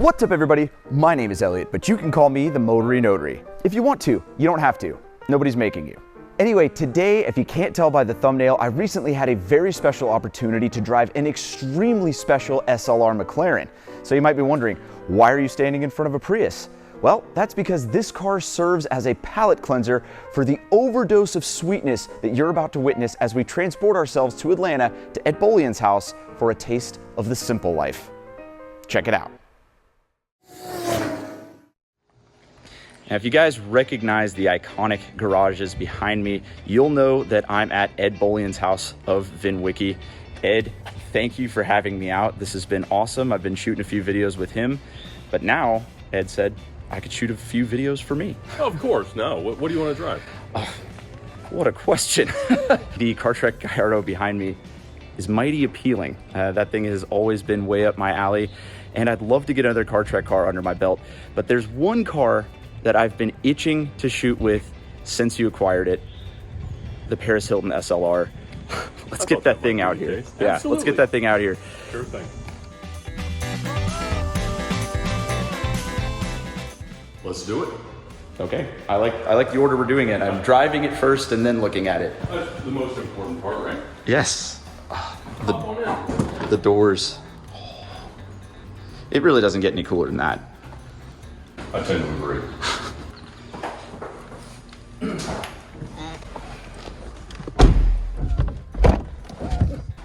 What's up everybody? My name is Elliott, but you can call me the Motory Notary. If you want to, you don't have to. Nobody's making you. Anyway, today, if you can't tell by the thumbnail, I recently had a very special opportunity to drive an extremely special SLR McLaren. So you might be wondering, why are you standing in front of a Prius? Well, that's because this car serves as a palate cleanser for the overdose of sweetness that you're about to witness as we transport ourselves to Atlanta to Ed Bolian's house for a taste of the simple life. Check it out. Now, if you guys recognize the iconic garages behind me, you'll know that I'm at Ed Bolian's house of VinWIKI. Ed, thank you for having me out. This has been awesome. I've been shooting a few videos with him, but now Ed said I could shoot a few videos for me. Oh, of course. No. What do you want to drive? What a question. The CarTrek Gallardo behind me is mighty appealing. That thing has always been way up my alley, and I'd love to get another CarTrek car under my belt, but there's one car that I've been itching to shoot with since you acquired it, the Paris Hilton SLR. Let's get that thing out here. Yeah, Absolutely. Let's get that thing out here. Sure thing. Let's do it. Okay, I like the order we're doing it. I'm driving it first and then looking at it. That's the most important part, right? Yes. Hop on in. The doors. It really doesn't get any cooler than that. I tend to agree.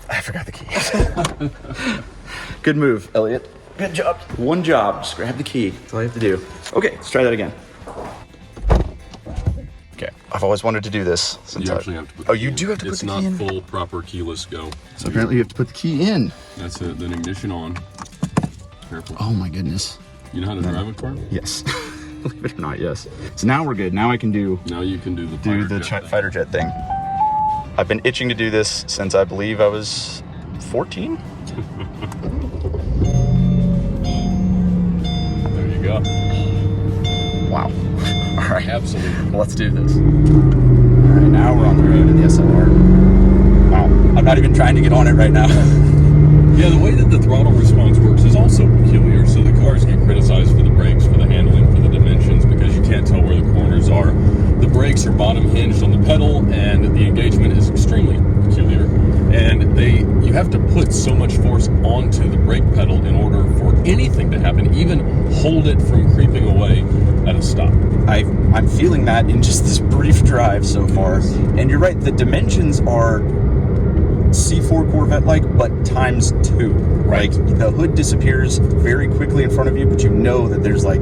I forgot the key. Good move, Elliott. Good job. One job, just grab the key. That's all you have to do. Okay, let's try that again. Okay, I've always wanted to do this. You actually have to put the key you do have to put the key in? It's not full, proper keyless go. So apparently you have to put the key in. That's it, then ignition on. Careful. Oh my goodness. You know how to drive a car? Yes. Believe it or not, yes. So now we're good. Now I can do Now you can do the fighter jet thing. I've been itching to do this since I believe I was 14. There you go. Wow. All right. Absolutely. Let's do this. All right, now we're on the road in the SLR. Wow. I'm not even trying to get on it right now. Yeah, the way that the throttle response works is also peculiar. So the cars get criticized for the brakes, for the handling, for the dimensions, because you can't tell where the corners are. The brakes are bottom hinged on the pedal, and the engagement is extremely peculiar. And you have to put so much force onto the brake pedal in order for anything to happen, even hold it from creeping away at a stop. I'm feeling that in just this brief drive so far. And you're right, the dimensions are C4 Corvette-like, but times 2. Right. Like, the hood disappears very quickly in front of you, but you know that there's like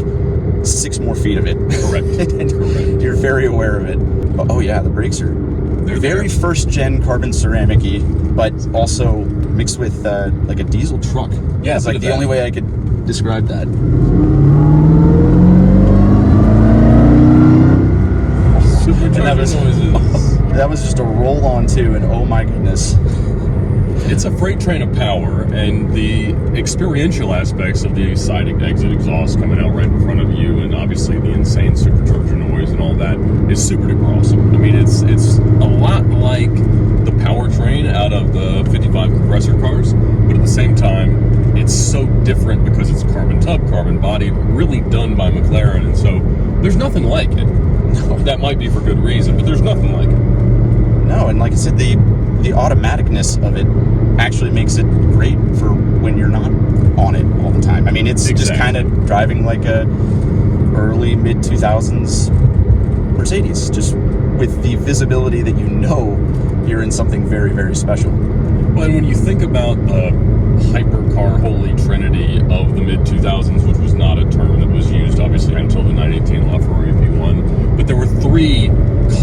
6 more feet of it. Correct. And Correct. You're very aware of it. But, oh yeah, the brakes are very first-gen carbon ceramic-y, but also mixed with like a diesel truck. Yeah, it's like the only way I could describe that. Supercharger noises. That was just a roll-on too, and oh my goodness. It's a freight train of power, and the experiential aspects of the side exit exhaust coming out right in front of you, and obviously the insane supercharger noise and all that is super duper awesome. I mean, it's a lot like the powertrain out of the 55 compressor cars, but at the same time, it's so different because it's carbon tub, carbon body, really done by McLaren, and so there's nothing like it. No. That might be for good reason, but there's nothing like it. No, and like I said, the automaticness of it actually makes it great for when you're not on it all the time. I mean, it's just kind of driving like a early, mid-2000s Mercedes, just with the visibility that you know you're in something very, very special. Well, and when you think about the hypercar holy trinity of the mid-2000s, which was not a term that was used, obviously, until the 1918 LaFerrari P1, but there were 3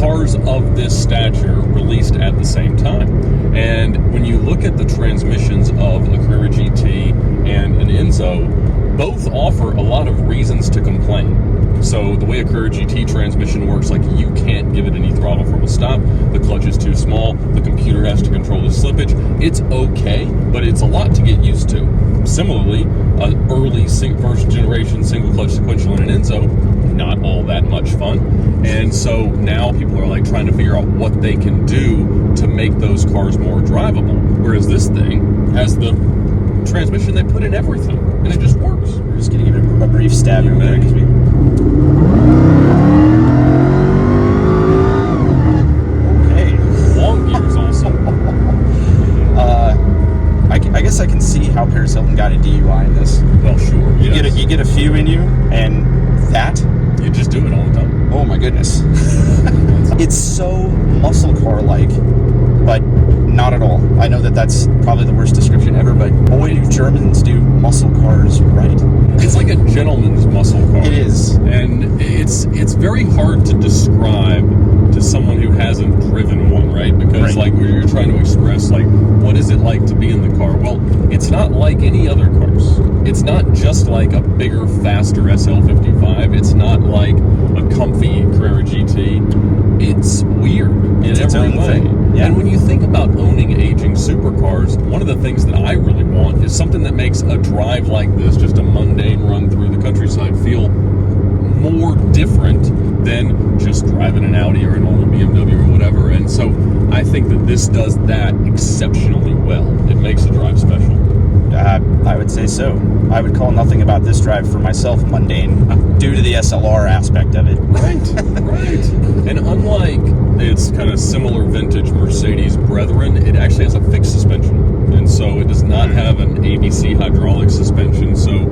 cars of this stature released at the same time. And when you look at the transmissions of a Carrera GT and an Enzo, both offer a lot of reasons to complain. So the way a Carrera GT transmission works, like you can't give it any throttle from a stop, the clutch is too small, the computer has to control the slippage. It's okay, but it's a lot to get used to. Similarly, an early first generation single clutch sequential in an Enzo, not all that much fun. And so now people are like trying to figure out what they can do to make those cars more drivable. Whereas this thing has the transmission they put in everything, and it just works. We're just getting even stab real quick. Okay. Long gears also. I guess I can see how Paris Hilton got a DUI in this. Well, sure. You get a few in you, and that you just do it all the time. Oh my goodness. It's so muscle car like, but not at all. I know that that's probably the worst description ever, but boy, do Germans do muscle cars right. It's like a gentleman's muscle car. It is. And it's very hard to describe to someone who hasn't driven one, right? Because like when you're trying to express like what is it like to be in the car? Well, it's not like any other cars. It's not just like a bigger, faster SL55. It's not like a comfy Carrera GT. It's weird in every way. Yeah. And when you think about owning aging supercars, one of the things that I really want is something that makes a drive like this, just a mundane run through the countryside, feel more different than just driving an Audi or a normal BMW or whatever. And so I think that this does that exceptionally well. It makes the drive special. I would say so. I would call nothing about this drive for myself mundane due to the SLR aspect of it. Right. And unlike its kind of similar vintage Mercedes brethren, it actually has a fixed suspension. And so it does not have an ABC hydraulic suspension. So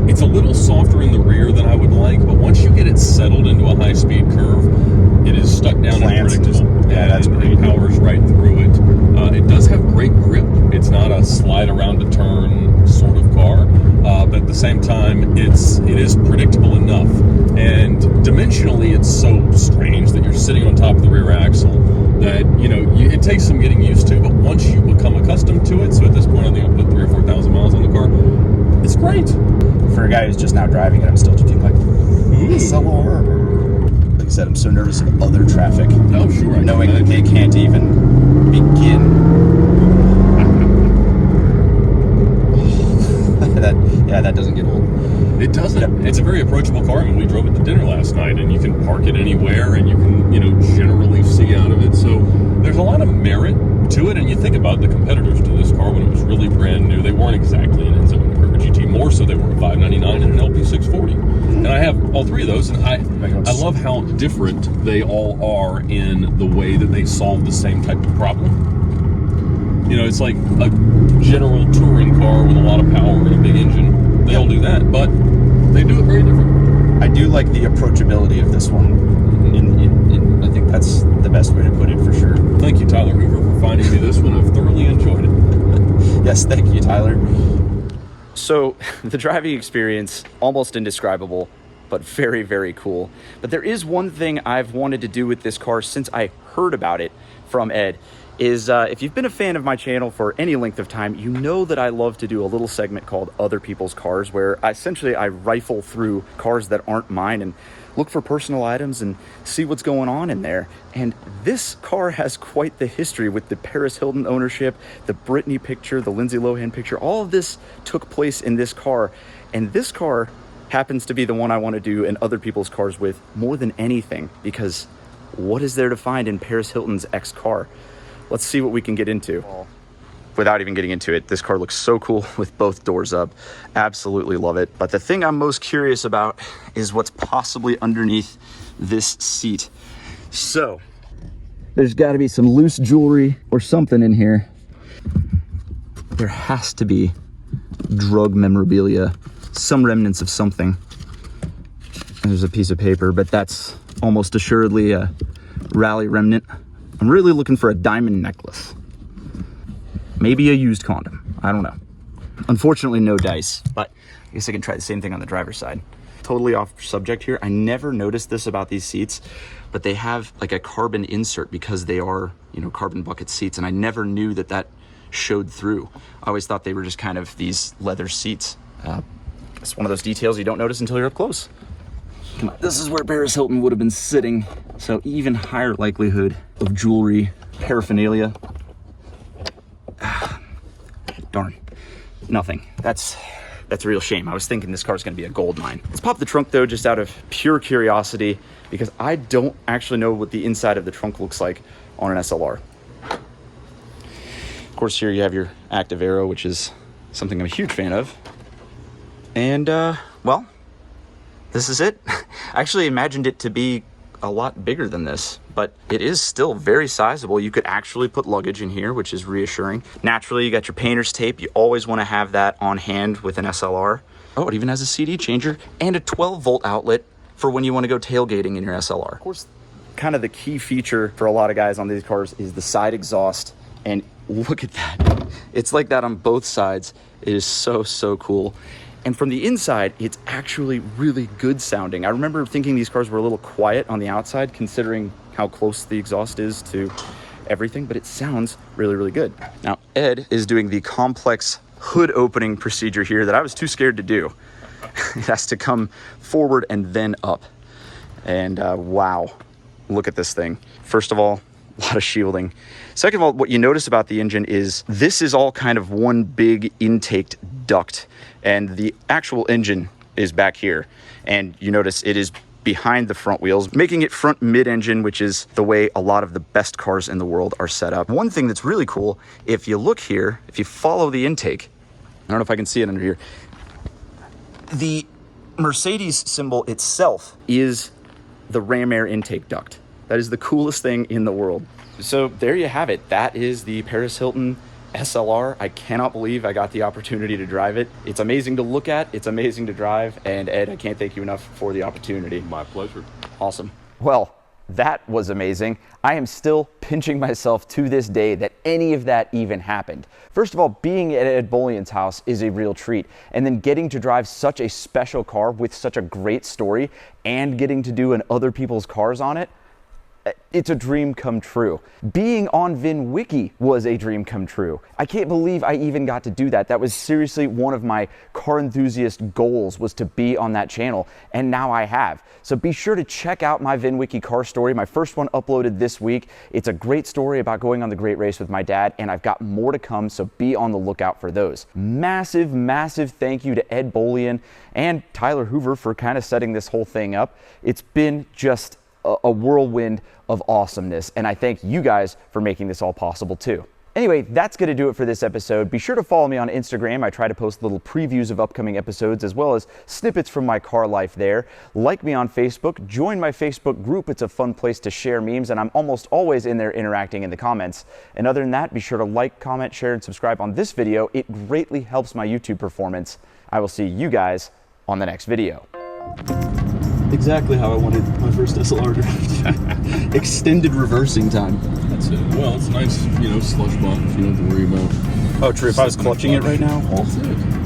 it's a little softer in the rear than I would like, but once you get it settled into a high-speed curve, it is stuck down and predictable. That's great. It powers right through it. It does have great grip. It's not a slide around a turn sort of car, but at the same time, it is predictable enough. And dimensionally, it's so strange that you're sitting on top of the rear axle that it takes some getting used to. But once you become accustomed to it, so at this point, I think I'll put 3,000 or 4,000 miles on the car. It's great. For a guy who's just now driving it, I'm still just like, SLR. Like I said, I'm so nervous of other traffic. Oh, sure. Knowing that they can't even begin. That doesn't get old. It doesn't. Yep. It's a very approachable car. I mean, we drove it to dinner last night, and you can park it anywhere, and you can, generally see out of it. So there's a lot of merit to it. And you think about the competitors to this car when it was really brand new. They weren't exactly an Enzo and a Carrera GT. More so, they were a 599 and an LP640. And I have all three of those, and I love how different they all are in the way that they solve the same type of problem. It's like a general touring car with a lot of power and a big engine. They all do that, but they do it very different. I do like the approachability of this one. I think that's the best way to put it for sure. Thank you, Tyler Hoover, for finding me this one. I've thoroughly enjoyed it. Yes, thank you, Tyler. So, the driving experience, almost indescribable, but very, very cool. But there is one thing I've wanted to do with this car since I heard about it from Ed. Is if you've been a fan of my channel for any length of time, you know that I love to do a little segment called Other People's Cars, where I rifle through cars that aren't mine and look for personal items and see what's going on in there. And this car has quite the history with the Paris Hilton ownership, the Britney picture, the Lindsey Lohan picture. All of this took place in this car, and this car happens to be the one I want to do in Other People's Cars with more than anything, because what is there to find in Paris Hilton's X car? Let's see what we can get into. Without even getting into it, this car looks so cool with both doors up. Absolutely love it. But the thing I'm most curious about is what's possibly underneath this seat. So, there's got to be some loose jewelry or something in here. There has to be drug memorabilia, some remnants of something. There's a piece of paper, but that's almost assuredly a rally remnant. I'm really looking for a diamond necklace. Maybe a used condom. I don't know. Unfortunately, no dice, but I guess I can try the same thing on the driver's side. Totally off subject here. I never noticed this about these seats, but they have like a carbon insert because they are, carbon bucket seats, and I never knew that showed through. I always thought they were just kind of these leather seats. It's one of those details you don't notice until you're up close. This is where Paris Hilton would have been sitting, so even higher likelihood of jewelry, paraphernalia. Darn, nothing. That's a real shame. I was thinking this car's gonna be a gold mine. Let's pop the trunk though, just out of pure curiosity, because I don't actually know what the inside of the trunk looks like on an SLR. Of course, here you have your active aero, which is something I'm a huge fan of. And, well, this is it. I actually imagined it to be a lot bigger than this, but it is still very sizable. You could actually put luggage in here, which is reassuring. Naturally, you got your painter's tape. You always want to have that on hand with an SLR. Oh, it even has a CD changer and a 12-volt outlet for when you want to go tailgating in your SLR. Of course, kind of the key feature for a lot of guys on these cars is the side exhaust, and look at that. It's like that on both sides. It is so, so cool. And from the inside, it's actually really good sounding. I remember thinking these cars were a little quiet on the outside, considering how close the exhaust is to everything, but it sounds really, really good. Now, Ed is doing the complex hood opening procedure here that I was too scared to do. It has to come forward and then up. And wow, look at this thing. First of all, a lot of shielding. Second of all, what you notice about the engine is this is all kind of one big intake duct, and the actual engine is back here. And you notice it is behind the front wheels, making it front mid-engine, which is the way a lot of the best cars in the world are set up. One thing that's really cool, if you look here, if you follow the intake, I don't know if I can see it under here, the Mercedes symbol itself is the ram air intake duct. That is the coolest thing in the world. So there you have it. That is the Paris Hilton SLR. I cannot believe I got the opportunity to drive it. It's amazing to look at. It's amazing to drive. And Ed, I can't thank you enough for the opportunity. My pleasure. Awesome. Well, that was amazing. I am still pinching myself to this day that any of that even happened. First of all, being at Ed Bolian's house is a real treat. And then getting to drive such a special car with such a great story and getting to do other people's cars on it, it's a dream come true. Being on VinWIKI was a dream come true. I can't believe I even got to do that. That was seriously one of my car enthusiast goals, was to be on that channel, and now I have. So be sure to check out my VinWIKI car story. My first one uploaded this week. It's a great story about going on the great race with my dad, and I've got more to come, so be on the lookout for those. Massive, massive thank you to Ed Bolian and Tyler Hoover for kind of setting this whole thing up. It's been just a whirlwind of awesomeness, and I thank you guys for making this all possible too. Anyway, that's going to do it for this episode. Be sure to follow me on Instagram. I try to post little previews of upcoming episodes as well as snippets from my car life there. Like me on Facebook. Join my Facebook group. It's a fun place to share memes, and I'm almost always in there interacting in the comments. And other than that, be sure to like, comment, share, and subscribe on this video. It greatly helps my YouTube performance. I will see you guys on the next video. Exactly how I wanted my first SLR drive. Extended reversing time. That's it. Well, it's a nice, slush bump if you don't have to worry about. Oh, true. If I was clutching it right now. That's it.